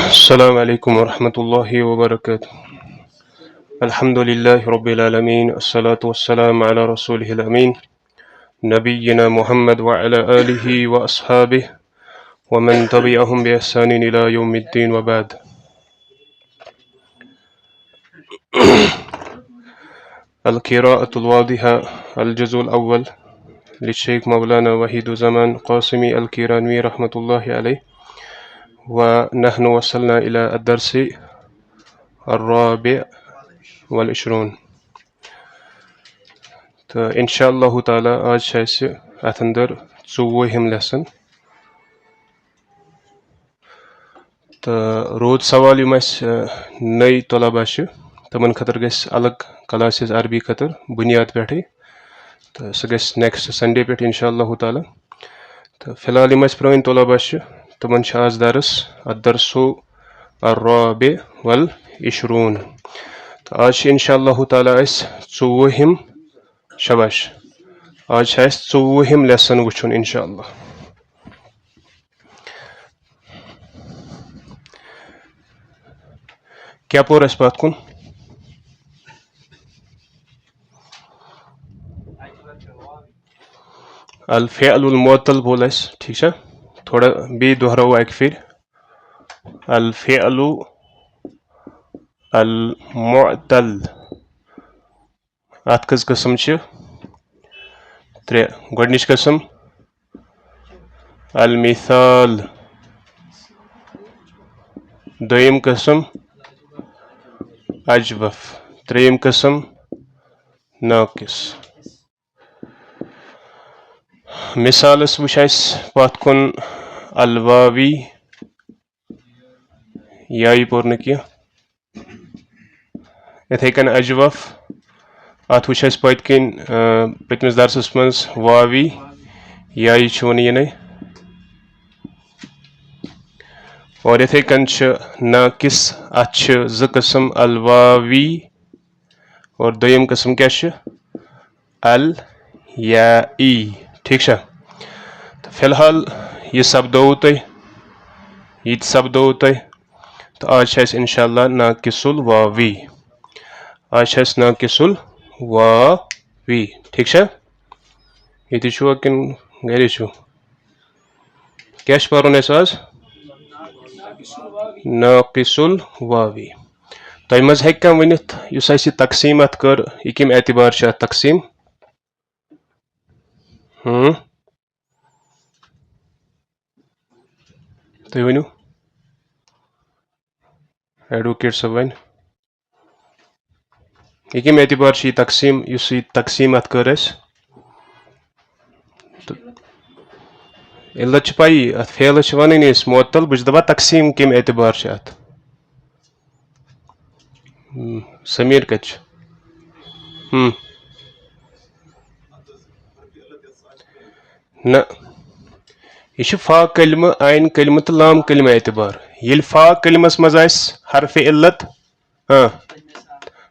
السلام عليكم ورحمة الله وبركاته. الحمد لله رب العالمين، الصلاة والسلام على رسوله الأمين نبينا محمد وعلى آله وأصحابه ومن تبعهم بإحسان إلى يوم الدين وبعد. القراءة الواضحة الجزء الأول للشيخ مولانا وحيد زمان قاسمي الكيرانوي رحمة الله عليه، ونحن وصلنا إلى الدرس الرابع والعشرون. تو انشاء اللہ تعالیٰ آج چھِ اَسہِ اَتھ اندر 24ہِم لیسن تہٕ روٗد سوال یِم اَسہِ نٔے طلبا چھِ تِمن خٲطرٕ گژھِ الگ کلاسز عربی خٲطرٕ بُنیاد پٮ۪ٹھٕے تہٕ سُہ گژھِ نیکسٹ سنڈے پٮ۪ٹھ انشاء اللہ تعالیٰ. تہٕ فی الحال یِم اَسہِ پرٛٲنۍ طلبا چھِ تِمن چھِ آز درس الدرسُ الرابع والعشرون. تہٕ آز چھِ انشاء اللہ تعالیٰ اَسہِ 24ہِم شاباش آج چھِ اَسہِ 24ہِم لیسن وٕچھُن انشاء اللہ. کیٛاہ پوٚر اَسہِ پتھ کُن؟ الفعل المعطل بول اَسہِ، ٹھیٖک چھا؟ تھوڑا بیٚیہِ دۄہراوو اَکہِ پھِرِ. الفعل المعطل اَتھ کٔژ قٕسم چھِ؟ 3. گۄڈنِچ قٕسم المثال، دوٚیِم قٕسم اجوف، ترٛیٚیِم قٕسم ناقص. مثالس وٕچھ اَسہِ پتھ کُن الواوی، یایی پوٚر نہٕ کینٛہہ. یِتھَے کٔنۍ اجوف، اَتھ وٕچھ اَسہِ پٔتمِس درسس منٛز واوی، یایی چھِ وُنہِ یِنَے. اور یِتھَے کٔنۍ چھِ ناقص، اَتھ چھِ 2 قٕسم الواوی اور دوٚیِم قٕسم کیٛاہ چھِ؟ الیائی، ٹھیٖک چھا؟ تہٕ فی الحال یہِ سپدووُ تۄہہِ، یہِ تہِ سپدووُ تۄہہِ. تہٕ آز چھِ اَسہِ انشاء اللہ ناقص الواوی، آز چھِ اَسہِ ناقص الواوی، ٹھیٖک چھا؟ ییٚتہِ چھُوا کِنہٕ گرے چھُو؟ کیٛاہ چھُ پرُن اَسہِ آز؟ ناقص الواوی. تۄہہِ منٛز ہیٚکہِ کانٛہہ ؤنِتھ یُس اَسہِ یہِ تقسیٖم اَتھ کٔر یہِ کَمہِ اعتبار چھِ اَتھ تقسیٖم؟ تُہۍ ؤنِو، ایڈوکیٹ صٲب وَنہِ. یہِ کَمہِ اعتبار چھِ یہِ تقسیٖم، یُس یہِ تقسیٖم اَتھ کٔر اَسہِ؟ علت چھِ پَیی، اَتھ فعلس چھِ وَنٕنۍ أسۍ معطل، بہٕ چھُس دَپان تقسیٖم کَمہِ اعتبار چھِ اَتھ. سمیٖر کَتہِ چھُ؟ نہ، یہِ چھُ فا کلمہٕ، عین کلمہٕ تہٕ لام کلمہٕ اعتبار. ییٚلہِ فا کلمس منٛز آسہِ حرفِ علت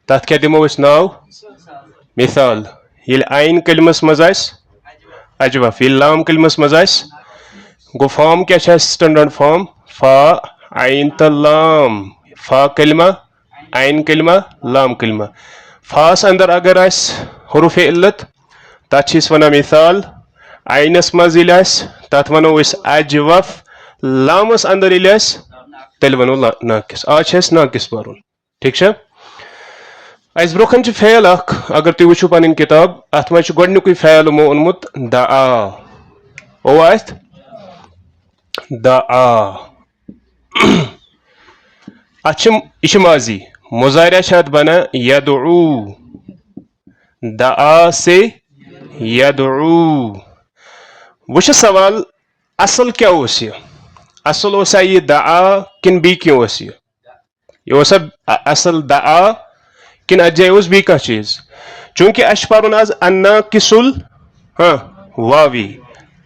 تَتھ کیٛاہ دِمو أسۍ ناو؟ مثال. ییٚلہِ عین کلمس منٛز آسہِ اجوف، ییٚلہِ لام کلمس منٛز آسہِ گوٚو فارم کیٛاہ چھِ اَسہِ سٹنڈٲرڈ فارم؟ فا عین تہٕ لام، فا کلمہ عین کلمہ لام کلمہ. فاس اندر اگر آسہِ حروفِ علت تَتھ چھِ أسۍ وَنان مثال. عینس منٛز ییٚلہِ آسہِ تَتھ وَنو أسۍ اجوف، لامس اندر ییٚلہِ آسہِ تیٚلہِ وَنو ناقص. آز چھِ اَسہِ ناقص پرُن، ٹھیٖک چھا؟ اَسہِ برونٛہہ کَنہِ چھُ فعل اکھ، اگر تُہۍ وٕچھِو پنٕنۍ کِتاب اَتھ منٛز چھُ گۄڈنیُکُے فعل یِمو اوٚنمُت دعا. اوٚوا اَتھ دعا، اَتھ چھِ یہِ چھِ ماضی. مُضارع چھِ اَتھ بنان یدعو، دعا سے یدعو. وۄنۍ چھُ سوال اصل کیٛاہ اوس یہِ؟ اصل اوسا یہِ دعا کِنہٕ بیٚیہِ کینٛہہ اوس یہِ؟ یہِ اوسا اصل دعا کِنہٕ اَتھ جایہِ اوس بیٚیہِ کانٛہہ چیٖز؟ چوٗنٛکہِ اَسہِ چھُ پرُن آز الناقص الواوی،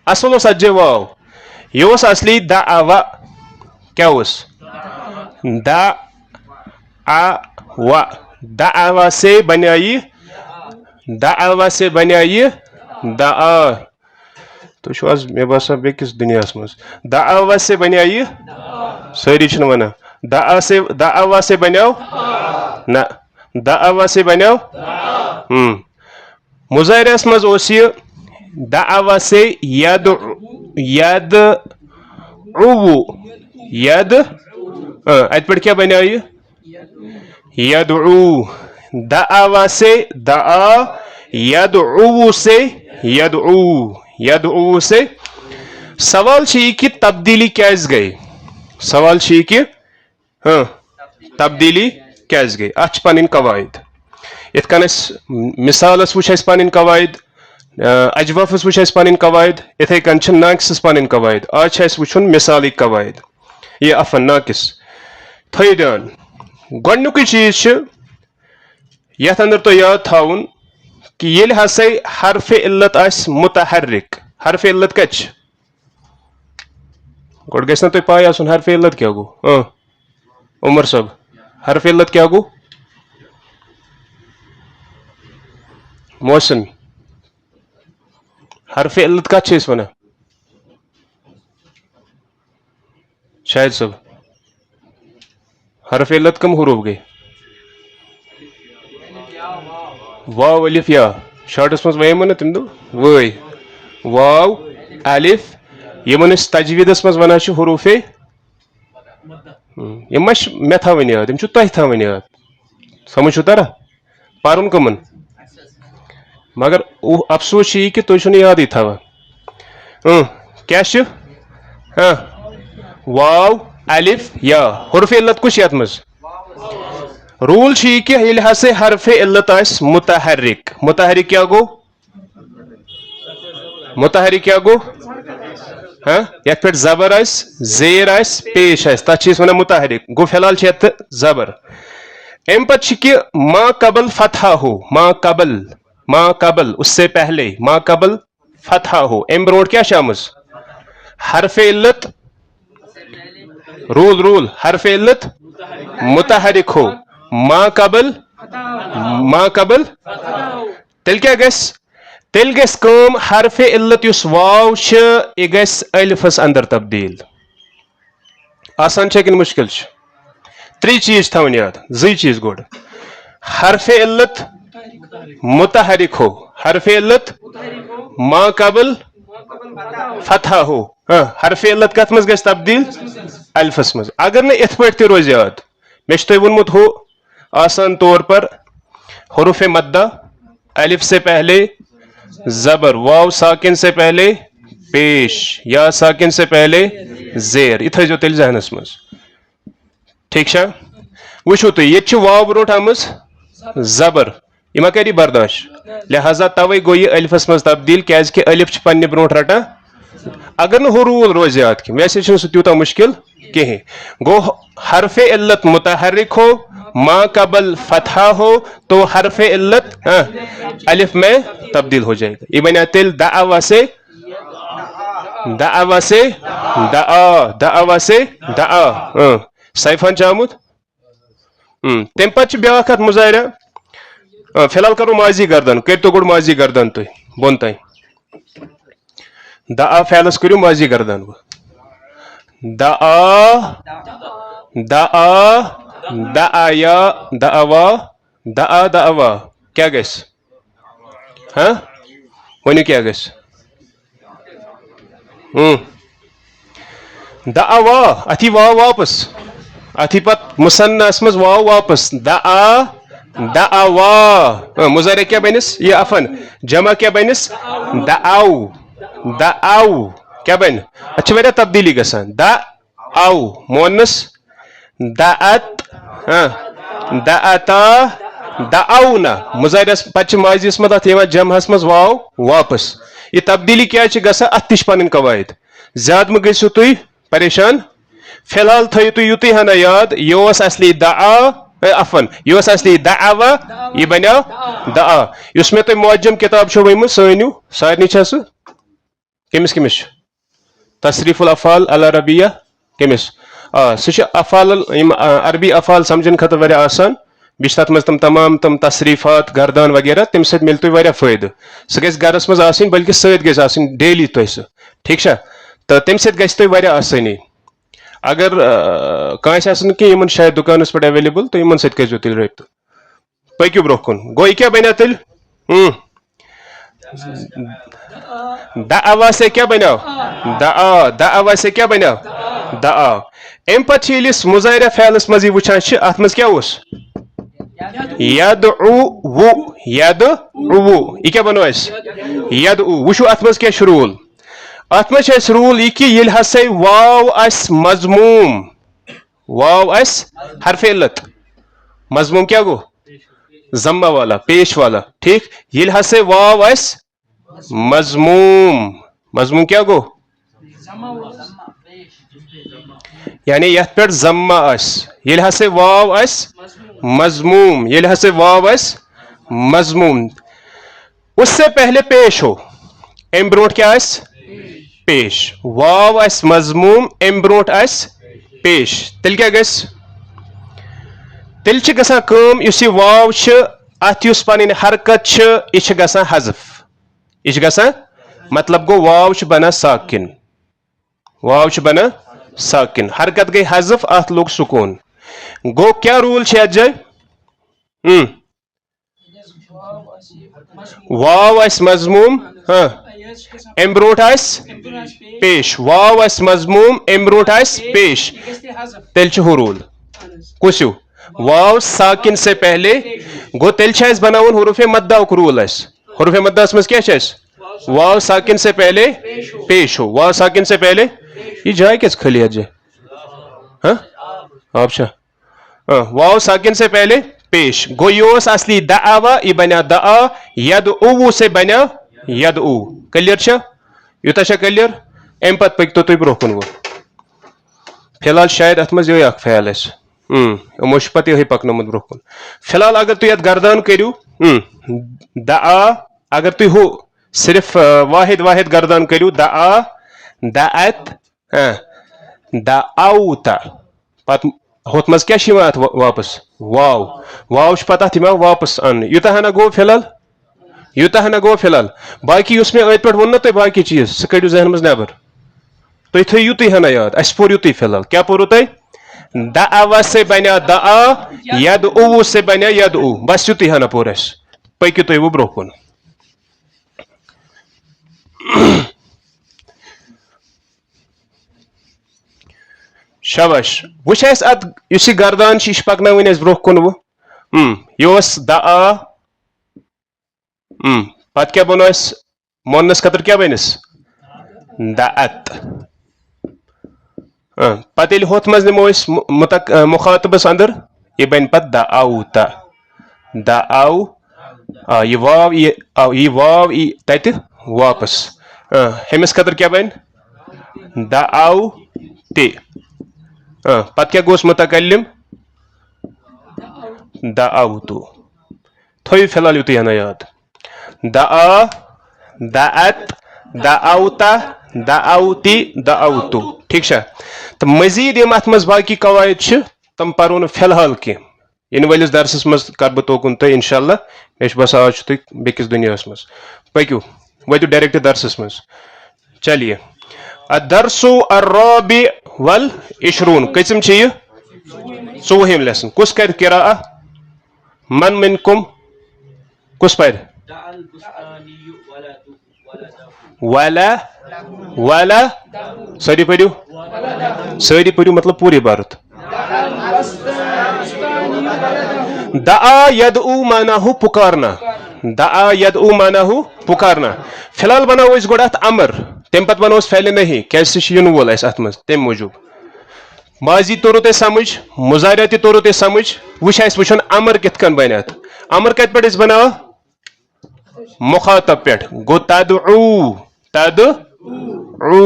اصل اوس اَتھ جایہِ واو. یہِ اوس اصلی دعوا، کیٛاہ اوس؟ دعوا، دعوا سے بنیٛا یہِ، دعوا سے بنیٛا یہِ دعا. تُہۍ چھِو آز مےٚ باسان بیٚکِس دُنیاہس منٛز. دعوا سے بنیٛا یہِ، سٲری چھِنہٕ وَنان. دعوا سے بنیو نہ دعوا سے بنیو مضارعس مز اوس یہ دعوا سے ید ات پہ کیا بنیو یہ یدعو دعوا سے دعا یدعو سے یدعو سے سوال یہ کہ تبدیلی کیاز گئی سوال یہ کہ تبدیلی کیاز گئی ات پن قواعد ات کن مثالس وچ اس پن قواعد اجوفس وچ اس پن قواعد اتھے کن ناقصس پن قواعد آج اس وچھن مثالی قواعد یہ افن ناقص تھوئی دھیان گۄڈنیُکُے چیز یتھ اندر تو یاد تھاون کہ ییٚلہِ ہسا حرف علت آسہِ متحرک حرف علت کتہِ گۄڈٕ گژھِ نا تۄہہِ پاے آسُن حرف علت کیٛاہ گوٚو عمر صٲب حرف علت کیٛاہ گوٚو محسن حرف علت کتھ چھِ أسۍ ونان شاہد صٲب حرف علت کم حروف گئی واو الف یا شارٹس مز ویم نا تم دو وٲے واو الف یمن أسۍ تجویدس مز ونان چھِ حروف یم ما مےٚ تھاوٕنۍ یاد یم چھِ تۄہہِ تھاوٕنۍ یاد سمجھ چھُ تران پرُن کمن مگر افسوس چھُ یہِ کہِ تُہۍ چھِو نہٕ یادٕے تھاوان کیاہ چھُ واو الف یا حرف علت کُس یتھ مز رول چھ یہ کہ ییٚلہِ ہسا حرف علت آسہِ متحرک متحرک کیا گو متحرک کیا گو یتھ پہ زبر آسہِ زیر آسہِ پیش آسہِ تتھ چھِ أسۍ ونان متحرک گو فی الحال چھِ یتھ زبر ام پتہٕ چھِ کہ ما قبل فتحہ ہو ما قبل اس سے پہلے ما قبل فتحہ ہو ام برونٹ کیا چھِ آمٕژ حرف علت رول حرف علت متحرک ہو ما قبل تیل کیا گژھِ تیل گژھِ کٲم حرف علت یُس واو چھِ یہِ گژھِ الفس اندر تبدیل آسان چھا کِنہٕ مشکل چھُ ترٛےٚ چیٖز تھاوٕنۍ یاد زٕے چیٖز گۄڈٕ حرف علت متحرک ہو حرف علت ما قبل فتحہ ہو حرف علت کتھ مز گژھِ تبدیل الفس مز اگر نہٕ یِتھ پٲٹھۍ تہِ روزِ یاد مےٚ چھُ تۄہہِ ووٚنمُت ہُہ آسان طور پر حروف مدہ الف سے پہلے زبر واو ساکن سے پہلے پیش یا ساکن سے پہلے زیر یہ تھٲیزیو تیٚلہِ ذہنس مز ٹھیک چھا وٕچھو تُہۍ ییٚتہِ چھِ واو برونٛٹھ آمٕژ زبر یہِ ما کری برداشت لہذا توے گوٚو یہِ الفس مز تبدیل کیازِ کہ الف چھِ پننہِ برونٛٹھ رٹان اگر نہٕ ہُہ روٗل روزِ یاد کینٛہہ ویسے چھُنہٕ سُہ تیوٗتاہ مشکل کہین گو حرف علت متحرک ہو ما قبل فتحہ ہو تو حرف علت الف میں تبدیل ہو جائے گا یہ بنا تیل دعوا سے دعا سیفان چامت تم پتہ بیاکھ ات مظاہرہ فی الحال کرو ماضی گردن کرتو گوڑ ماضی گردن تھی بون تین دعا فعلس کرو ماضی گردن دعا دعایا دعوا کیا گژھِ ونیو کیا گژھِ دعوا اتھی واو واپس اتھی پت مثنس مز واو واپس دعوا مظاہرہ کیا بنس یہ افن جمع کیا بنس دعو کیا بن اچھا واریاہ تبدیلی گژھان دعو مونس دعت دعتا دعونا مظاہرس پتہ ماضیس مز ات جمعس مز واو واپس یہ تبدیلی کیا گژھان ات تہ پن قواعد زیادہ مہ گژھو تھی پریشان فی الحال تھو تھی یوتھے ہنا یاد یہ اصلی دعا افن یہ اصلی دعوا یہ بنیو دعا اس میں تھی معجم کتاب چھو ؤنمٕژ سٲنِو سارنٕے چھا سُہ کٔمِس کٔمِس چھُ تصریف الافعال العربیہ کٔمِس سُہ چھُ افعال یِم عربی افعال سمجھن خٲطرٕ واریاہ آسان بیٚیہِ چھِ تتھ منٛز تمام تم تصریفات گردان وغیرہ تمہِ سۭتۍ مِلہِ تۄہہِ واریاہ فٲیدٕ سُہ گژھِ گرس منٛز آسٕنۍ بلکہِ سۭتۍ گژھِ آسٕنۍ ڈیلی تۄہہِ سُہ ٹھیک چھا تہٕ تمہِ سۭتۍ گژھِ تۄہہِ واریاہ آسٲنی اگر کانٛسہِ آسن کینٛہہ یِمن شاید دُکانس پٮ۪ٹھ ایویلیبل تہٕ یِمن سۭتۍ کٔرزیٚو تیٚلہِ رٲبطہٕ پٔکِو برونٛہہ کُن گوٚو یہِ کیٛاہ بنیٛو تیٚلہِ دعوا سے کیا بنیٛو دعا دعوا سے کیا بنیٛو دعا امہِ پتہٕ چھِ ییٚلہِ أسۍ مُظاہرہ فعلس منٛز یہِ وٕچھان چھِ اتھ منٛز کیٛاہ اوس یدعو یدعو یہِ کیٛاہ بنوو اسہِ یدعو وٕچھو اتھ منٛز کیٛاہ چھُ روٗل اتھ منٛز چھُ اسہِ روٗل یہِ کہِ ییٚلہِ ہسا واو آسہِ مضموٗم واو آسہِ حرف علت مضموٗم کیٛاہ گوٚو ضمہ والا پیش والا ٹھیک ییٚلہِ ہسا واو آسہِ مضموٗم مضموٗم کیٛاہ گوٚو یعنی یتھ پٮ۪ٹھ ضمہ آسہِ ییٚلہِ ہسا واو آسہِ مضموٗم ییٚلہِ ہسا واو آسہِ مضموٗم اس سے پہلے پیش ہو امہِ برونٛٹھ کیٛاہ آسہِ پیش واو آسہِ مضموٗم امہِ برونٛٹھ آسہِ پیش تیٚلہِ کیٛاہ گژھِ تیٚلہِ چھِ گژھان کٲم یُس یہِ واو چھِ اتھ یُس پنٕنۍ حرکت چھِ یہِ چھِ گژھان حذف یہِ چھِ گژھان مطلب گوٚو واو چھُ بنان ساکِن واو چھُ بنان ساکِن حرکت گٔے حذف اتھ لوٚگ سکوٗن گوٚو کیٛاہ روٗل چھِ یتھ جایہِ واو آسہِ مضموٗم امہِ برونٛٹھ آسہِ پیش واو آسہِ مضموٗم امہِ برونٛٹھ آسہِ پیش تیٚلہِ چھُ ہُہ روٗل کُس ہیوٗ واو ساکن سے پہلے گوٚو تیٚلہِ چھِ اَسہِ بناوُن حروف مداہُک روٗل اَسہِ حروف مداہس منٛز کیٛاہ چھِ اَسہِ واو ساکن سے پہلے پیش ہو واو ساکن سے پہلے یہ جاے کیٛازِ خٲلی یتھ جایہِ آب چھا واو ساکن سے پہلے پیش گوٚو یہِ اوس اصلی دعوا یہِ بنیٛو دعا یدعو سے بنیٛو یدعو کلیر چھا یوٗتاہ چھا کلیر امہِ پتہٕ پٔکۍتو تُہۍ برونٛہہ کُن وۄنۍ فی الحال شاید اتھ منٛز یِہوے اکھ فعل اسہِ یِمو چھُ پتہٕ یِہوے پکنومُت برونٛہہ کُن فی الحال اگر تُہۍ یتھ گردان کٔرِو دعا اگر تُہۍ ہُہ صرف واحد واحد گردان کٔرِو دعا دعت دعوتا پتہٕ ہُتھ منٛز کیٛاہ چھِ یِوان اتھ واپس واو واو چھُ پتہٕ اتھ یِوان واپس اننہٕ یوٗتاہ ہنا گوٚو فی الحال یوٗتاہ ہنا گوٚو فی الحال باقی یُس مےٚ أتھۍ پٮ۪ٹھ ووٚن نا تۄہہِ باقی چیٖز سُہ کٔڑِو ذہن منٛز نٮ۪بر تُہۍ تھٲیِو یُتُے ہنا یاد اسہِ پوٚر یُتُے فی الحال کیٛاہ پوٚروٕ تۄہہِ دعوا سے بنیٛو دعا یدعو سے بنیٛو یدعو بس یُتُے ہنا پوٚر اسہِ پٔکِو تُہۍ وۄنۍ برونٛہہ کُن شاباش وٕچھ اسہِ اتھ یُس یہِ گردان چھِ یہِ چھِ پکناوٕنۍ اسہِ برونٛہہ کُن وۄنۍ یہِ اوس دعا پتہٕ کیٛاہ بنوو اسہِ موننس خٲطرٕ کیٛاہ بنس دعت پتہٕ ییٚلہِ ہُتھ منٛز نِمو أسۍ مُخاطبس انٛدر یہِ بنہِ پتہٕ دعوتا دعو یہِ واو یی تتہِ واپس ہیٚمِس خٲطرٕ کیٛاہ بنہِ دعو تے پتہٕ کیٛاہ گوٚوس متکلم دعوتو تھٲیِو فی الحال یُتُے ہنا یاد دعا دعت دعوتا دعوتی دعوتو ٹھیک چھا تہٕ مزید یِم اتھ منٛز باقی قواعد چھِ تِم پرو نہٕ فی الحال کینٛہہ یِنہٕ وٲلِس درسس منٛز کرٕ بہٕ توکُن تۄہہِ انشاء اللہ مےٚ چھُ باسان آز چھُ تُہۍ بیٚکِس دُنیاہس منٛز پٔکِو وٲتِو ڈایریکٹ درسس منٛز چلیے الدرسُ الرابع والعشرون کٔژِم چھِ یہِ 24 لیسن کُس کرِ قراءہ من منکم کُس پرِ ولا ولا سٲری پٔرِو مطلب پوٗرٕ عبارت دعا یدعو معناہو پُکارنا دعا یدعو معناہو پُکارنا فی الحال بناوو أسۍ گۄڈٕ اتھ امر تمہِ پتہٕ بناوو أسۍ فعلِ نہیں کیٛازِ سُہ چھُ یِنہٕ وول اسہِ اتھ منٛز تمہِ موٗجوٗب ماضی توٚروٕ تۄہہِ سمجھ مُظاہرہ تہِ توٚروٕ تۄہہِ سمجھ وۄنۍ اسہِ وٕچھُن امر کِتھ کٔنۍ بنہِ اتھ امر کتہِ پٮ۪ٹھ أسۍ بناوان مخاطب پٮ۪ٹھ گوٚو تدعو تدعو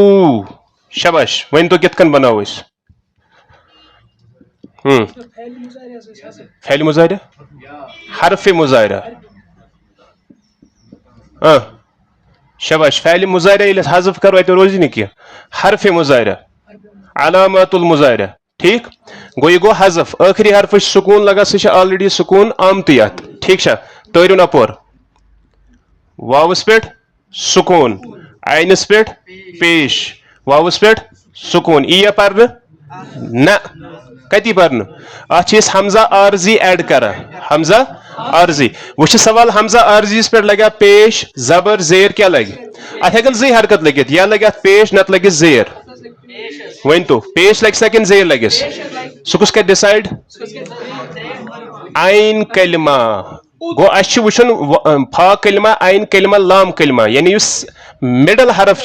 شاباش ؤنۍ تو کِتھ کٔنۍ بناوو أسۍ فعلِ مُظاہرہ حرفِ مُظاہرہ شاباش فعلِ مُظاہرہ ییٚلہِ أسۍ حذف کرو اتہِ روزِ نہٕ کینٛہہ حرفِ مُظاہرہ علامات المُظاہرہ ٹھیٖک گوٚو یہِ گوٚو حذف ٲخری حرفس چھُ سکوٗن لگان سُہ چھُ آلریڈی سکوٗن آمتٕے اتھ ٹھیٖک چھا تٲرِو اپور واوس پٮ۪ٹھ سکوٗن عینس پٮ۪ٹھ پیش واوس پٮ۪ٹھ سکوٗن یٖیا پرنہٕ نہ کتی پرن ات حمزہ عارضی ایڈ کران حمزہ عارضی وہ سوال حمزہ عارضی پہ لگا پیش زبر زیر کیا لگی ات ہیکن زی حرکت لگت یا لگہ ات پیش نت لگس زیر ون تو پیش لگ سکن زیر لگس سہ کس کر ڈسائڈ عین کلمہ گو اس وچن فا کلمہ عین کلمہ لام کلمہ یعنی اس مڈل حرف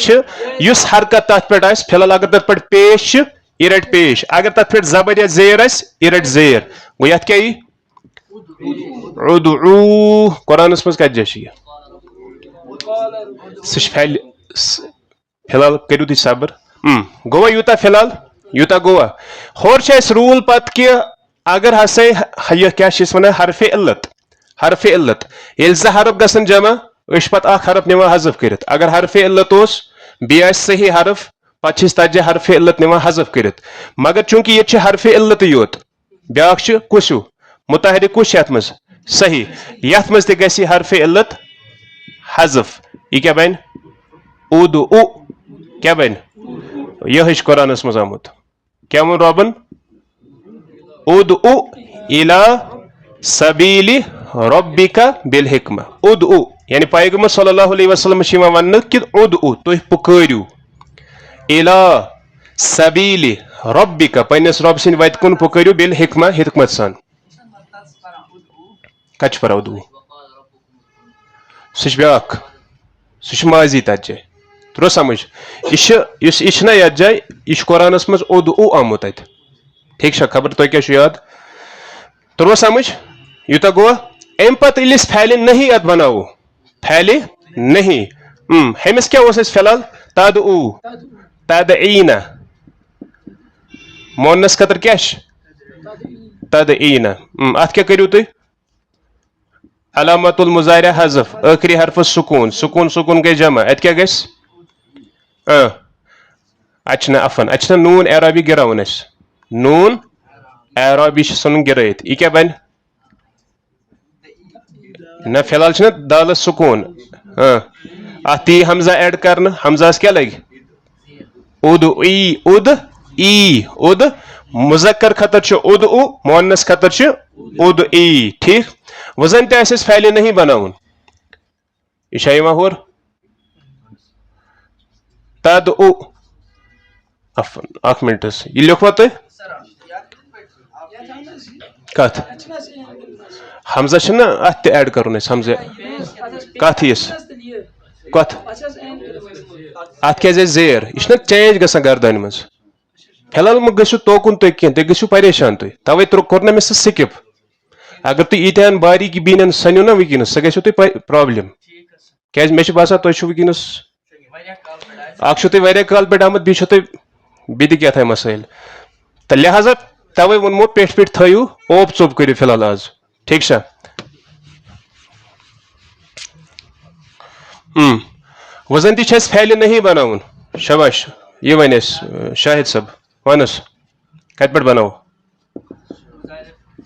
اس حرکت تر پہ فی الحال اگر تر پہ پیش یہ رٹ پیش اگر تر پہ زبر یا زیر یہ رٹ زیر گو یت کیا ادعو قرآنس مز کت جائے سہ فی الحال کرو تھی صبر گوا یوتا فی الحال یوتا گوا ہور رول پت کہ اگر ہسا یہ کیا ونان حرف علت حرف علت یل زٕ حرف گژھن جمع اس پتہ اخ حرف نوان حذف کرت اگر حرف علت اس بیٚیہِ آسہِ صحیح حرف پتہ تت جائے حرف علت نوان حذف کرت مگر چونکہ یہ حرف علت یوت بیاکھ کس ہیو متحرک کس یت مز صحیح یت مز تہ گژھِ حرف علت حذف یہ کیا بن ادعو کیا بن یہ قرآنس مز آمت کیا ون ربن ادعو الی سبیل ربک بالحکمہ ادعو یعنی پیغمبر صلی اللہ علیہ وسلم ون کہ ادعو تھی پکٲرِو الی سبیل ربک پنس رب سند وتہِ کُن پکٲرِو بالحکمہ حکمت سان کت پرا ادعو سہ بیاکھ سہ ماضی تت جائے ترو سمجھ یہ نا یت جائے یہ قرآنس مز ادعو آمت ات ٹھیک خبر تہ کیا یاد ترو سمجھ یوتا گوا ام پتہ یل پھیلہِ نہیں ات بناو پھیلہِ نہیں ہمس کیا اس فی الحال تدعو تدعین مونس خطر کیا تدعین ات کیا کرو تھی علامت المضارع حذف آخری حرف سکون سکون سکون گئی جمع ات کیا گس اچھنا عفن اچھنا نون اعرابی گراون اس نون اعرابی سن گرائت یہ کیا بن نہ فی الحال چھ دالس سکون ات تی حمزہ ایڈ کرنا حمزہ کیا لگی ادعی اد مذکر خطر ادعو مؤنث خطر ادعی ٹھیک وزن تہ اس پھیلہِ نہیں بناون یہ شاہ ہور تدعو عفن اخ منٹس یہ لکھوا تھی کت حمزہ چھنا ات تہ ایڈ کرن اس حمزہ کت یس کت ات کیا زیر یہ چینج گژھان گردان مز فی الحال مہ گژھو توکن تھی کھین تھی گژھو پریشان تھی توے کور نا مے سہ سکپ اگر تھی ییتہن باریکی بینن سنو نا ونکس سہ گژھو تھی پرابلم کیاز مے باسان تھی ونکس اخ تھی واریاہ کال پہ آمت بیٚیہِ چھو تھی بیٚیہِ کیا تھا مسائل تو لہذا توے ونمو پیٹ پیٹ تھو اوپ ژوپ کرو فی الحال آز ٹھیک چھا وزن تہ پھیلہِ نہیں بناون شاباش یہ ون اس شاہد صاحب ونس کت پہ بناو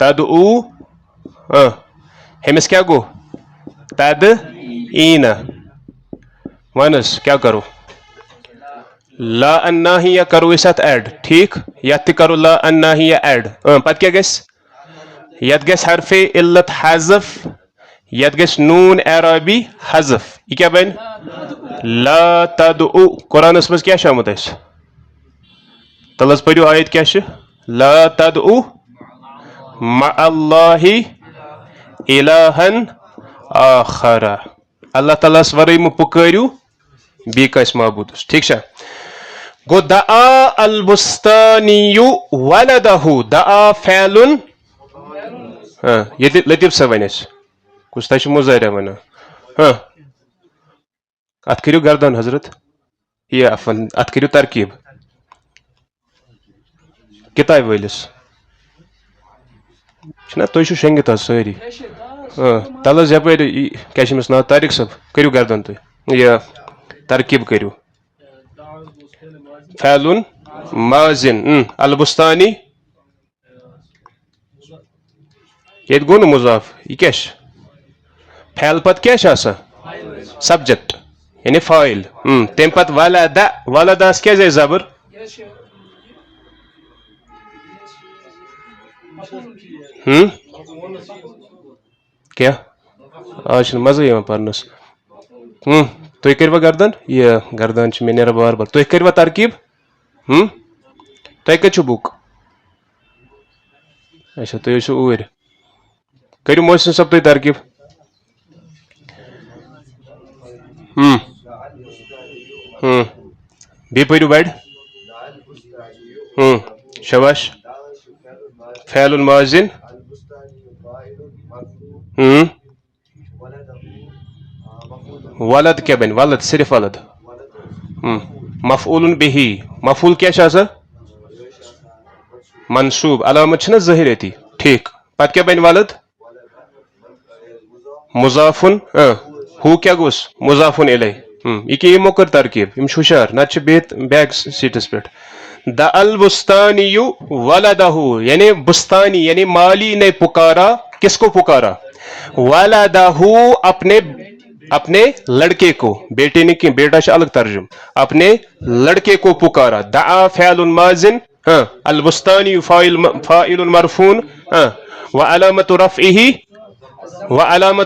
تدعو ہمس کیا گو تدعین ونس کیا کرو لا الناہیہ کرو اس ات ایڈ ٹھیک یت تہ کرو لا الناہیہ ایڈ پتہ کیا گژھِ یت گژھِ حرف علت حذف یت گژھِ نون اعرابی حذف یہ کیا بن لا تدعو قرآنس مز کیا آمت اس تلس پریو آیت کیا لا تدعو مع اللہ الہا آخر اللہ تعالیٰ ورٲے مہ پکٲرِو بیٚیہِ کٲنٛسہِ معبوٗدس ٹھیک چھا گو دعا البستانی ولدہ دعا فعل یہ لطیف صاحب ون اس کس تہ مظاہرہ ونان ات کرو گردان حضرت یہ عفن ات کرو ترکیب کتاب ولس چھنا تھی چھو شنگت آز ساری تلس یپر کیا چھ ناو طارق صاحب کرو گردان تھی یہ ترکیب کرو فعل ماضن البستانی یہ گو نا مضاف یہ کیا فعل پت کیا سبجیکٹ یعنی فاعل تم پت ولد ولدس کیا زبر کیا آج چھُنہٕ مزے یِوان پرنس تُہۍ کٔروا گردن یہ گردن چھِ مےٚ نیران بار بار تُہۍ کٔروا ترکیب تۄہہِ کتہِ چھُو بُک اچھا تُہۍ ٲسِو اوٗرۍ کٔرِو محسن صٲب تُہۍ ترکیب بیٚیہِ پٔرِو بڑِ شاباش فعل ماضٍ ولد کیا بن ولد صرف ولد مفعول به مفعول کیا چھُ آسان منصوب علامت چھِ نا ظٲہِر أتی ٹھیٖک پتہٕ کیٛاہ بنہِ ولد مضافُن ہُہ کیٛاہ گوٚس مضافُن اِلے یہِ کیٛاہ یِمو کٔر ترکیب یِم چھِ ہُشار نتہٕ چھِ بِہِتھ بیک سیٖٹس پٮ۪ٹھ دَ البُستانِیُ ولدہُ یعنی بستانی یعنی مالی نے پکارا کس کو پکارا ولدہُ اپنے لڑکے کو بیٹے نے کی بیٹا سے الگ ترجم اپنے لڑکے کو پکارا دعا فعل ماضٍ البستانی فاعل مرفوع وعلامت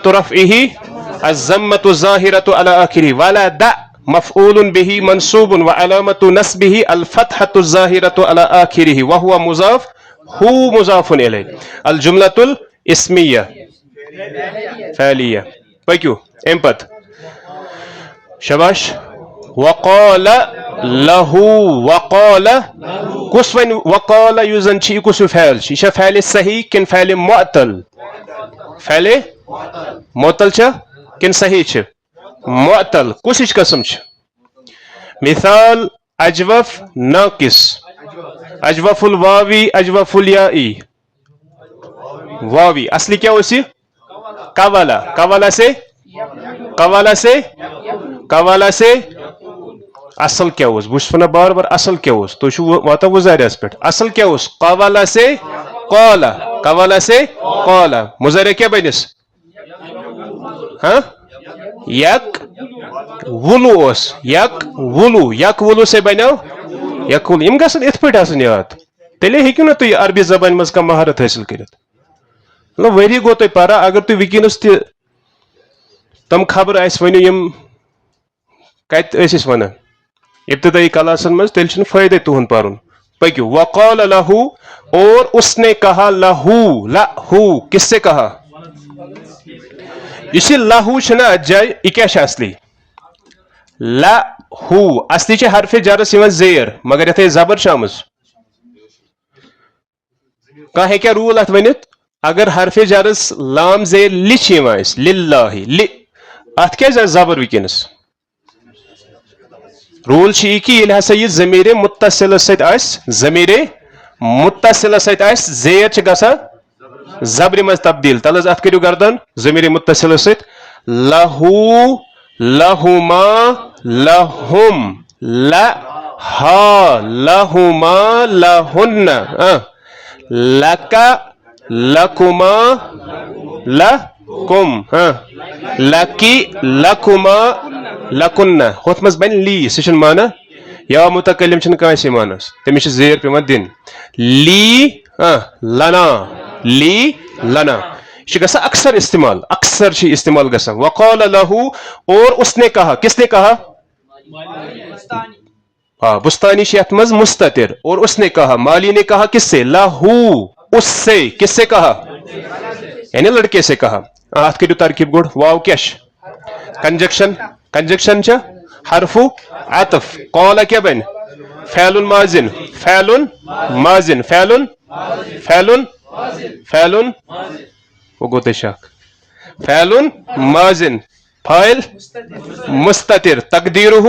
رفعه الضمة الظاهرة على آخره ولد مفعول به منصوب وعلامة نصبه الفتحة الظاهرة على آخره وهو مضاف هو مضاف إليه الجملة الاسمية فعلية پٔکِو امہِ پتہٕ شاباش وقال له وقال کُس وَنہِ وقال یُس زن چھِ یہِ کُس ہیوٗ فعل چھِ یہِ چھا فعلِ صحیح کِنہٕ فعلِ معطل فعلِ معطل چھا کِنہٕ صحیح چھِ معطل کُس ہِش قسم چھِ مثال اجوف ناقص اجوف الواوی اجوف الیائی واوی اصلی کیا اوس یہِ قوالا قوالا سے اصل کیا اوس بہٕ چھُس ونان بار بار اصل کیا اوس تُہۍ چھِو واتان وزاریاہس پٮ۪ٹھ اصل کیا اوس قوالا سے قالا مضارع کیا بنس یک ولو اوس یک ولو سے بنیو یک ولو یم گژھن اتھ پٲٹھۍ آسٕنۍ یاد تیٚلے ہیٚکِو نا تُہۍ عربی زبانہِ منٛز کانٛہہ مہارت حٲصِل کٔرِتھ مطلب ؤری گوٚو تۄہہِ پرا اگر تُہۍ وٕنکیٚنس تہِ تم خبر اسہِ ؤنِو یِم کتہِ ٲسۍ أسۍ ونان ابتدائی کلاسن منٛز تیٚلہِ چھُنہٕ فٲیدے تُہُنٛد پرُن پٔکِو وقال لہو اور اس نے کہا لہو کس سے کہا یُس یہِ لہو چھُنہ اتھ جایہِ یہِ کیٛاہ چھُ اصلی لہو اصلی چھِ حرفِ جرس یِوان زیر مگر یتھ زبر چھِ آمٕژ کانٛہہ ہیٚکیٛاہ روٗل اتھ ؤنِتھ اگر حرفِ جرس لام زیر لِ چھِ یِوان أسۍ لِلہ لِ اتھ کیٛازِ آسہِ زبر وٕنکیٚنس روٗل چھِ یہِ کہِ ییٚلہِ ہسا یہِ ضمیٖرِ مُتصِلس سۭتۍ آسہِ زیر چھِ گژھان زبرِ منٛز تبدیل تل حظ اتھ کٔرِو گردن ضمیٖرِ مُتصِلس سۭتۍ لہو لہما لہم لہا لہما لہن لکا لکما لکم لکی لکما لکن ہوتھ منٛز بنہِ لی سُہ چھُنہٕ مانا یا متکلم چھُنہٕ کٲنٛسے مانس تٔمِس چھِ زیر پیوان دِنۍ لی لنا لی لنا یہ چھُ گژھان اکثر چھِ استعمال گژھان وقال لہو اور اس نے کہا کس نے کہا بستانی چھِ یتھ منٛز مستتر اور اس نے کہا مالی نے کہا کس سے لہو اس سے کس سے کہا یعنی لڑکے سے کہا اتھ کٔرِو ترکیب گۄڈٕ واو کیٛاہ چھِ کنجکشن چھا حرف عطف قال کیا بن فعل ماضٍ وہ گوٚو تۄہہِ شک فعل ماضٍ فاعل مستتر تقدیرہ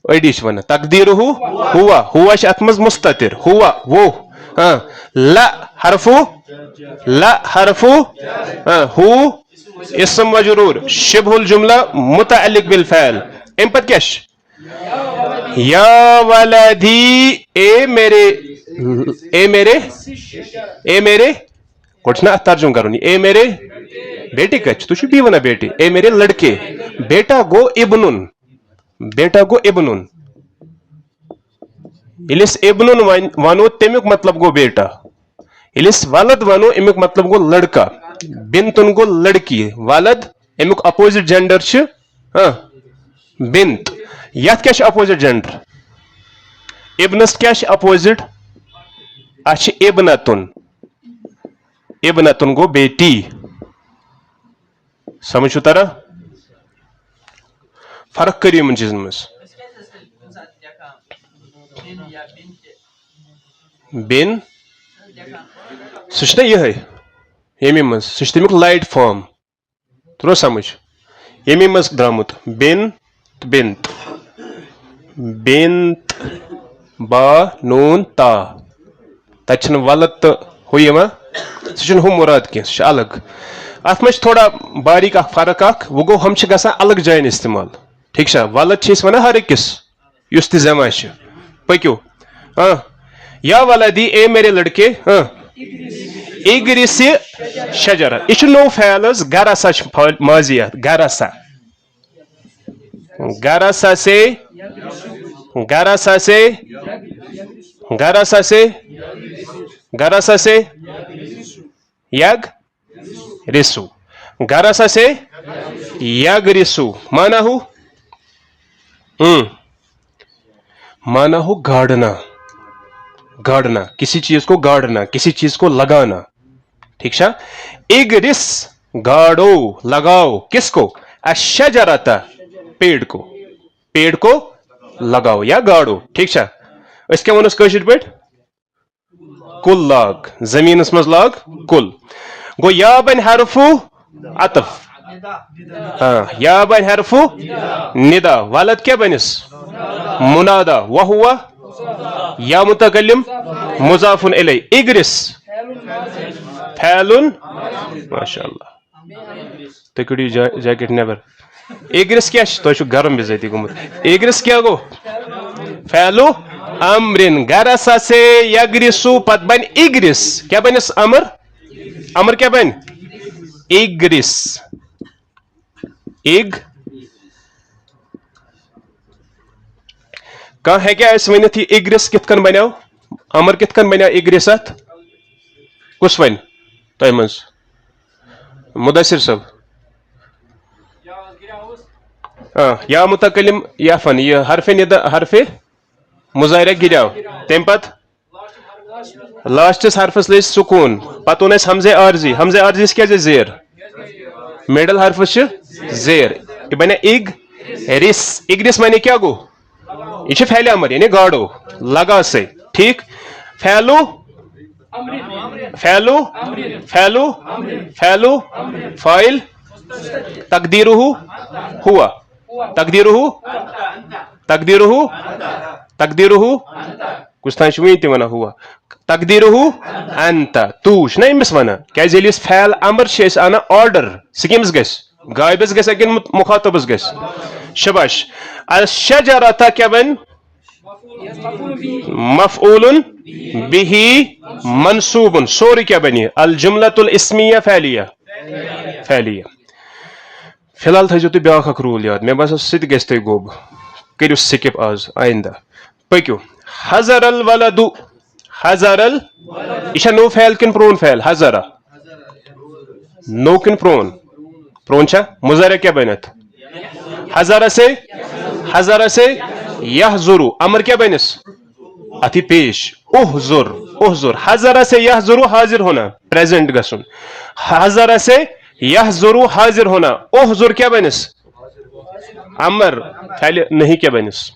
أڑی چھِ ونان تقدیرہ ہوا چھِ اتھ منٛز مستتر ہوا وہ حرف ہو اسم مجرور شبہ الجملہ متعلق بالفعل ام پتہٕ کیٛاہ چھِ یا ولدی اے میرے گۄڈٕ چھُنہ اتھ ترجُمہٕ کرُن اے میرے بیٹے کتہِ چھُ تُہۍ چھِو بیٚیہِ ونان بیٹے اے میرے لڑکے بیٹا گوٚو ابنُن یلس ابنن ونو تمیک مطلب گو بیٹا یلس ولد ونو امیک مطلب گو لڑکا بنتن گو لڑکی ولد امیک اپوزٹ جینڈر بنت یت کیا اپوزٹ جینڈر ابنس کیا اپوزٹ اچھ ابنتن ابنتن گو بیٹی سمجھ ترا فرق کریو یمن چیزن مز بن سہ یہ یمی مز سہ تمیک لائٹ فارم ترو سمجھ یمی مز درامت بن بنت بنت با نون تا تتہ ولد تو ہو سہ ہم مراد کی سہ الگ ات مجھ تھوڑا باریک فرق وہ گو ہم گژھان الگ جائن استعمال ٹھیک چھا ولد ونان ہر أکس یس تہ زمہ پکو یا ولدی اے میرے لڑکے اگرس شجرہ یہ نو فعل گرسا ماضیات گرسا گرسا سے گرسا سے گرسا سے گرسا سے یگ رسو گرسا سے یگ رسو مانا ہو مانا ہو گاڑنا گاڑنا کسی چیز کو گاڑنا کسی چیز کو لگانا ٹھیک ہے اگرس گاڑو لگاؤ کس کو الشجرۃ پیڑ کو لگاؤ یا گاڑو ٹھیک ہے اس کیا ونس کشر پہ کل لاگ زمینس مز لاگ کل گو یا بن حرف عطف یا بن حرف ندا ولد کیا بنس منادا وہو یا متکلم مضاف الی اگرس فعل ماشاء اللہ تُہۍ کٔڑِو جاکٹ نیبر اگرس کیا تُہۍ گرم بزٲتی گوٚمُت اگرس کیا گو فعل امرن گرسا سے یگرسو پت بن اگرس کیا بنس امر امر کیا بن اگرس اگ کہاں ہے کیا اس ونت یہ اگرس کت کن بنو امر کت کن بنو اگرس ات کس ون تہ مز مدثر صاحب یا متکلم یا فن یہ حرف ندا حرف مظاہرہ گریو تم پت لاسٹس حرفس لز سکون پتہ اون حمزہ عارضی کیا زیر مڈل حرفس زیر یہ بنے اگ رس اگرس معنی کیا گو یہ فعل امر یعنی گاڑو لگا سے ٹھیک فعلو فعلو فعلو فعلو فاعل تقدیرہ ہوا تقدیرہ تقدیرہ تقدیرہ کس تان ون تہ ونان ہوا تقدیرہ انت تو نا امس ونان کیاز ییٚلہِ أسۍ فعل امر چھ انا آرڈر سہ کٔمِس گژھِ غٲبس گژھِ کِنہٕ مخاطبس گژھِ شباش الشجرۃ کیا بن مفعول به منصوب سوري کیا بنی الجملۃ الاسمیہ فعلیہ فعلیہ فی الحال تھٲیزیو تُہۍ بیاکھ اکھ روٗل یاد مےٚ باسان سُہ تہِ گژھِ تۄہہِ گوٚب کٔرِو سِکِپ آز آیندہ پٔکِو حضر الولد حضر ال یہ چھا نو فعل کن پرون فعل حضرہ نو کن پرون پرون چھا مضارع کیا بنت حضرہ سے یحضر امر کیا بنس اتھی پیش احضر احضر حضرہ سے یحضر حاضر ہونا پریزنٹ گسن حضرہ سے یحضر حاضر ہونا احضر کیا بنس امر فعل نہیں کیا بنس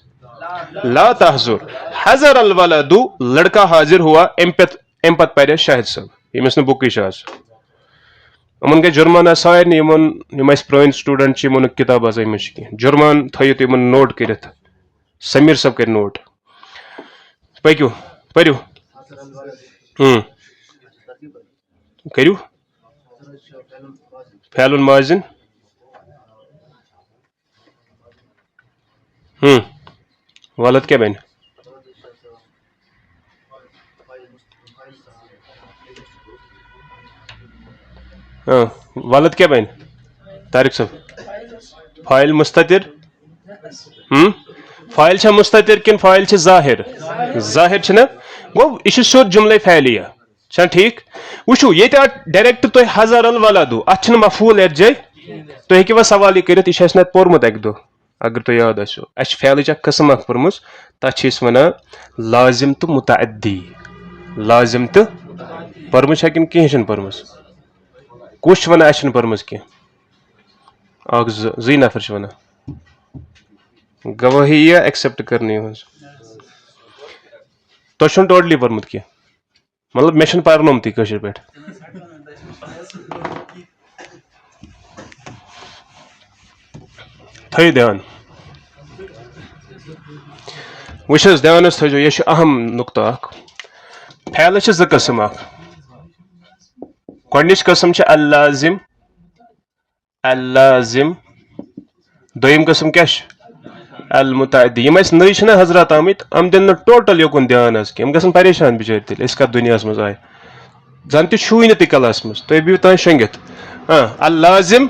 لا تحضر حضر الولد لڑکا حاضر ہوا ام پت پڑ شاہد صاحب یمس نا بک آج امن گئی جرمانہ سارے یم پرٲنۍ سٹوڈنٹ یمن کتاب آز امچ کی جرمان تھٲیِو تُہۍ یمن نوٹ کٔرِتھ سمیر صاحب کر نوٹ پٔکِو پٔرِو کٔرِو فعل ماضin ولد کیا بن ولد کیا بن طارق صاحب فاعل مستتر فائل چھا مستتر کن فائل چھ ظاہر ظاہر چھنا گو یہ سیود جملہ فعلیہ چھا ٹھیک وچھو یہ ڈائریکٹ تھی ہزار الولدو ات مفعول ات جائے تھی ہیکو سوال یہ کرت یہ نت پورمت اک دہ اگر تھی یاد آسو اس فعلچ اخ قسم اخ پورمت تک ونان لازم تو متعدی لازم تو پورمت کن کہیں پورمت کس ونان اس پورمت کی اخ زی نفر ونان گواہی یا ایکسپٹ کرنی ہز تہ ٹوٹلی پورمت کی مطلب مے پرنومتی کشر پہ تھو دھیان وچ دھیانس تھو یہ اہم نقطہ اخ فعلس زٕ قسم اخ گۄڈنِچ قسم چھ اللازم اللازم دویم قسم کیا المتعدی یم اس نئی چھنا حضرات آمت ام دن ٹوٹل یوکن دھیان حظ کی یم گژھن پریشان بچٲرۍ تیٚلہِ أسۍ کتھ دُنیاہس منٛز آے زن تہِ چھُوٕے نہٕ تُہۍ کلاس منٛز تُہۍ بِہِو تانۍ شۄنٛگِتھ اللازم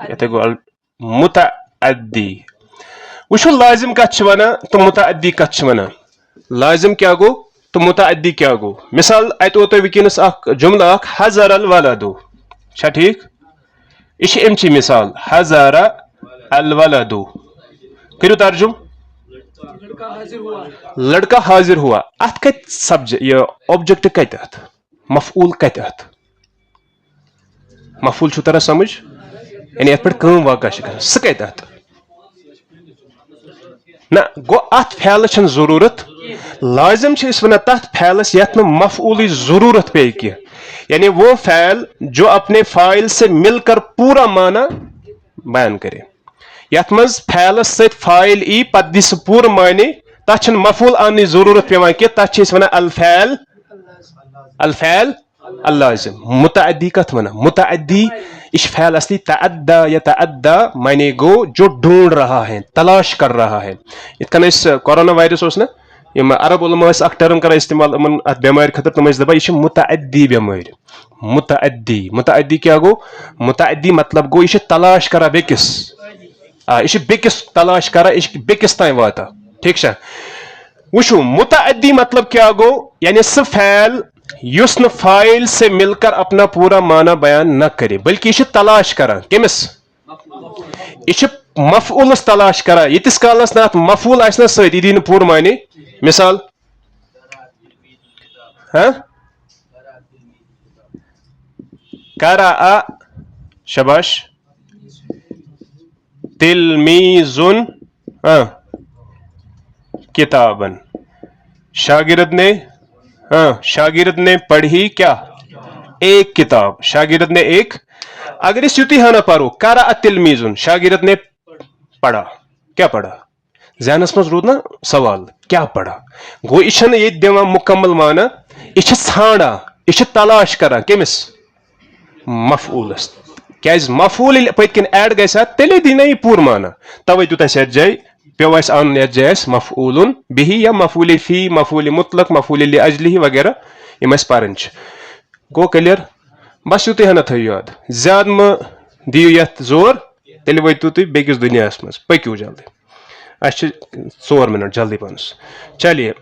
یتھے گوٚو المتعدی وٕچھو لازم کتھ چھِ ونان تہٕ متعدی کتھ چھِ ونان لازم کیا گوٚو تہٕ متعدی کیا گوٚو مثال اتہِ ووت تۄہہِ وٕنکیٚنس اکھ جملہ اکھ حضر الولدو چھا ٹھیک یہ چھِ امچی مثال حضر الولدو کرو ترجم لڑکا حاضر ہوا ات کت سبجیکٹ یہ اوبجیکٹ کت ات مفعول کت ات مفعول چھو تران سمجھ یعنی ات پہ کٲم واقع سہ کت ات نہ گو ات فعلس چھن ضرورت لازم چھ اس ونان تتھ فعلس یت نہ مفعول ضرورت پے کی یعنی وہ فعل جو اپنے فاعل سے مل کر پورا معنی بیان کرے یت مز فعلس ست فاعل ای پتہ دی سہ پور معنی تتھ چھن مفعول آننی ضرورت پیوان کی تتھ چھ اس ونان الفعل اللازم متعدی کت ونان متعدی اس فعل اصلی تعدى يتعدى معنی گو جو ڈھونڈ رہا ہے تلاش کر رہا ہے ات کن اس کورونا وائرس اس نا یم عرب علماء اس اک ٹرم کران استعمال امن ات بیمار خاطر تم دپان یہ متعدی بیمار متعدی متعدی کیا گو متعدی مطلب گو یہ تلاش کرا بیکس یہ بیکس تلاش کرا یہ بیکس تین واتا ٹھیک چھا وچھو متعدی مطلب کیا گو یعنی سہ فعل یس نہ فاعل سے مل کر اپنا پورا معنی بیان نہ کرے بلکہ یہ تلاش کران کمس یہ مفعولس تلاش کران یتس کالس نا مفعول آس نا ست یہ دی نہ پور معنی مثال قرأ شباش تلمیذ کتابن شاگرد نے پڑھی کیا ایک کتاب شاگرد نے ایک اگر اس یوتی ہانا پارو قرأ تلمیذ شاگرد نے پڑھا کیا پڑھا ذہنس مز رود نا سوال کیا پڑھا گو یہ یہ دان مکمل معنی یہ ژھانڈان یہ تلاش کران کمس مفعولس کیاز مفعول پت کن ایڈ گژھِ تیلے دی نا یہ پور معنی توے دیت اس یتھ جائے پیو اس ان یتھ جائے مفعول به یا مفعول فی مفعول مطلق مفعول لاجلہ وغیرہ یم اس پرن گو کلیئر بس یوتی ہنا تھو یاد زیاد ما دیو یتھ زور تیلے واتو تھی بیکس دنیاس مز پکیو جلدی اس 4 منٹ جلدی پانس چلیے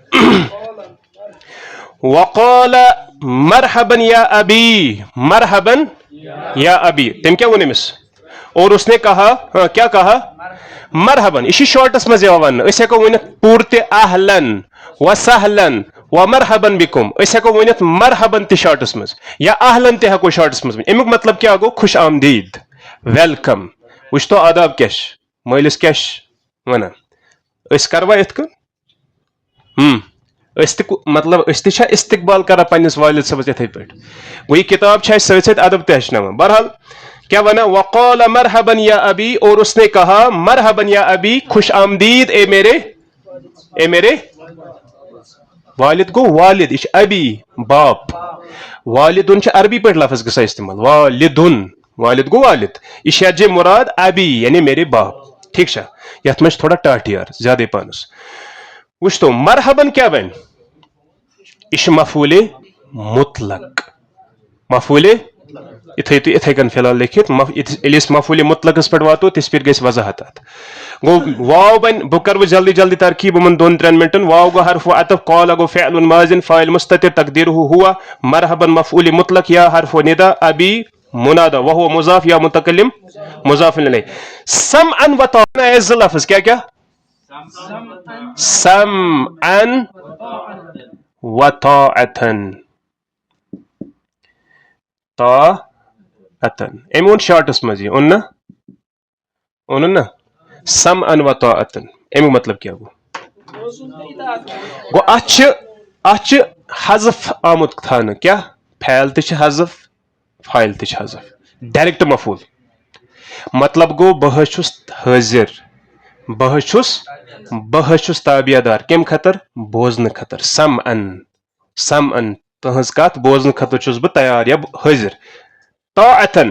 وقال مرحبا یا ابی مرحبا یا ابی تم کیا ونمس اور اس نے کہا کیا کہا مرحبا یہ شارٹس مز ون اس ہیکو ونت پور تہ اہلن و سہلن و مرحبا بکم اس ہیکو ونت مرحبا تہ شارٹس مز یا اہلن تہ ہیکو شارٹس مز امیک مطلب کیا گو خوش آمدید ویلکم وچ تو آداب کیش مالس کیش ونان اس کروا ات کن مطلب اس تہ استقبال کرا پنس والد صبس اتھے پہ گو یہ کتاب ست ست ادب تہ ہچناوان بہرحال کیا ونا وقال مرحبا یا ابی اور اس نے کہا مرحبا یا ابی خوش آمدید اے میرے والد گو والد یہ ابی باپ والدن عربی پہ لفظ گسا استعمال والد گو والد یہ جے مراد ابی یعنی میرے باپ ٹھیک چھا یت مجھ تھوڑا ٹاٹ یار زیادہ پانس وچ تو مرحبا کیا بن یہ مفعول مطلق مفعول اتھے تو اتھے کن فی الحال لکھت ییٚلہِ أسۍ مفعوٗلِ مطلقس پٮ۪ٹھ واتو تِژھ پھِرِ گژھِ وضاحت اتھ گو واو بن بہٕ کرٕ جلدی جلدی ترکیب یِمن 2-3 منٹن واو گو حرف عطف قال گو فعل ماضٍ فاعل مستتر تقدیره هو مرحبا مفعول مطلق یا حرف نداء ابي منادى وهو مضاف یا متکلم مضاف الیہ سمعا وطاعة ہے لفظ کیا سمعا وطاعة طاعة ام اون شارٹس مز یہ اون نا سمعا وطاعة امیک مطلب کیا گو اتھ حذف آمت تھانا کیا فعل تہ حذف فاعل تہ حذف ڈائریکٹ مفعول مطلب گو بہ چھس حاضر بہ چھس تابع دار کم خطر بوزن خطر سمعا تہذ کت بوزن خطر چھس بہ تیار یا حاضر طاعة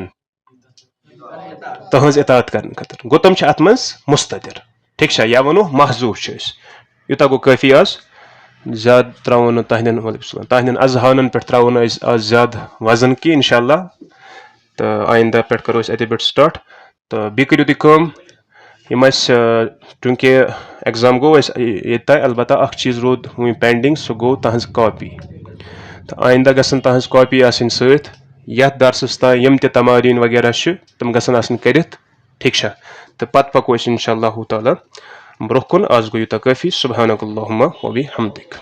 تہذ اطاعت کرنے خطر گو تم ات مز مستتر ٹھیک یا ونو محذوف یوتہ گو کافی آز زیادہ تراؤن تہندین اذہانن پہ تراؤن آز زیادہ وزن کی انشاءاللہ تو آئندہ پہ کرو اتھے پہ سٹارٹ تو بیٚیہِ کٔرِو تُہۍ کٲم یِم اَسہِ چوٗنٛکہِ ایٚگزام گوٚو اَسہِ ییٚتہِ تانۍ البتہ اکھ چیٖز روٗد وُنہِ پینڈِنگ سُہ گوٚو تہنٛز کاپی تہٕ آئندہ گژھن تہنٛز کاپی آسٕنۍ سۭتۍ یتھ درسس تانۍ یِم تہِ تماریٖن وغیرہ چھِ تِم گژھن آسٕنۍ کٔرِتھ ٹھیٖک چھا تہٕ پتہٕ پکو أسۍ انشاء اللہ تعالیٰ برونٛہہ کُن آز گوٚو یوٗتاہ کٲفی سبحانک اللہُمہ وبحمدک